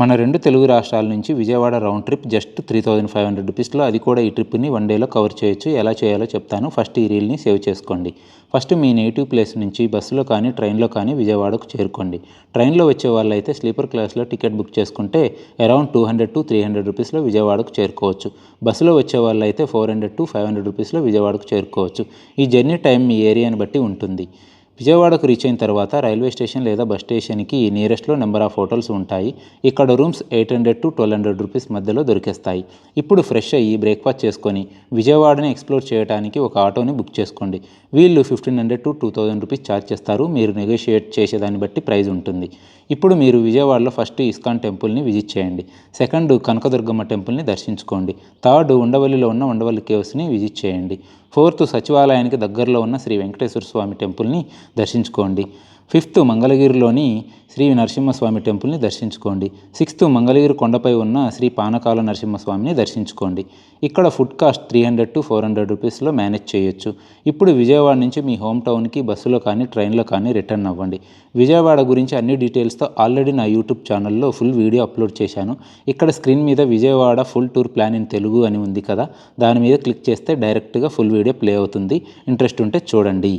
మన 2 తెలుగు రాష్ట్రాల నుంచి విజయవాడ రౌండ్ ట్రిప్ జస్ట్ 3500 రూపీస్లో, అది కూడా ఈ ట్రిప్ని 1 డేలో కవర్ చేయొచ్చు. ఎలా చేయాలో చెప్తాను. ఫస్ట్ ఈ రీల్ని సేవ్ చేసుకోండి. ఫస్ట్ మీ నేటివ్ ప్లేస్ నుంచి బస్సులో కానీ ట్రైన్లో కానీ విజయవాడకు చేరుకోండి. ట్రైన్లో వచ్చే వాళ్ళైతే స్లీపర్ క్లాస్లో టికెట్ బుక్ చేసుకుంటే అరౌండ్ 200 to 300 రూపీస్లో విజయవాడకు చేరుకోవచ్చు. బస్సులో వచ్చే వాళ్ళైతే 400 to 500 రూపీస్లో విజయవాడకు చేరుకోవచ్చు. ఈ జర్నీ టైం మీ ఏరియాని బట్టి ఉంటుంది. విజయవాడకు రీచ్ అయిన తర్వాత రైల్వే స్టేషన్ లేదా బస్ స్టేషన్కి నియరెస్ట్లో నెంబర్ ఆఫ్ హోటల్స్ ఉంటాయి. ఇక్కడ రూమ్స్ 800 to 1200 రూపీస్ మధ్యలో దొరికేస్తాయి. ఇప్పుడు ఫ్రెష్ అయ్యి బ్రేక్ఫాస్ట్ చేసుకొని విజయవాడని ఎక్స్ప్లోర్ చేయడానికి ఒక ఆటోని బుక్ చేసుకోండి. వీళ్ళు 1500 to 2000 రూపీస్ ఛార్జ్ చేస్తారు. మీరు నెగోషియేట్ చేసేదాన్ని బట్టి ప్రైస్ ఉంటుంది. ఇప్పుడు మీరు విజయవాడలో ఫస్ట్ ఇస్కాన్ టెంపుల్ని విజిట్ చేయండి. సెకండ్ కనకదుర్గమ్మ టెంపుల్ని దర్శించుకోండి. థర్డ్ ఉండవల్లిలో ఉన్న ఉండవల్లి కేవ్స్ని విజిట్ చేయండి. ఫోర్త్ సచివాలయానికి దగ్గరలో ఉన్న శ్రీ వెంకటేశ్వర స్వామి టెంపుల్ని దర్శించుకోండి. ఫిఫ్త్ మంగళగిరిలోని శ్రీ నరసింహస్వామి టెంపుల్ని దర్శించుకోండి. సిక్స్త్ మంగళగిరి కొండపై ఉన్న శ్రీ పానకాల నరసింహస్వామిని దర్శించుకోండి. ఇక్కడ ఫుడ్ కాస్ట్ 300 to 400 రూపీస్లో మేనేజ్ చేయొచ్చు. ఇప్పుడు విజయవాడ నుంచి మీ హోమ్ టౌన్కి బస్సులో కానీ ట్రైన్లో కానీ రిటర్న్ అవ్వండి. విజయవాడ గురించి అన్ని డీటెయిల్స్తో ఆల్రెడీ నా యూట్యూబ్ ఛానల్లో ఫుల్ వీడియో అప్లోడ్ చేశాను. ఇక్కడ స్క్రీన్ మీద Vijayawada full tour plan in Telugu అని ఉంది కదా, దాని మీద క్లిక్ చేస్తే డైరెక్ట్గా ఫుల్ వీడియో ప్లే అవుతుంది. ఇంట్రెస్ట్ ఉంటే చూడండి.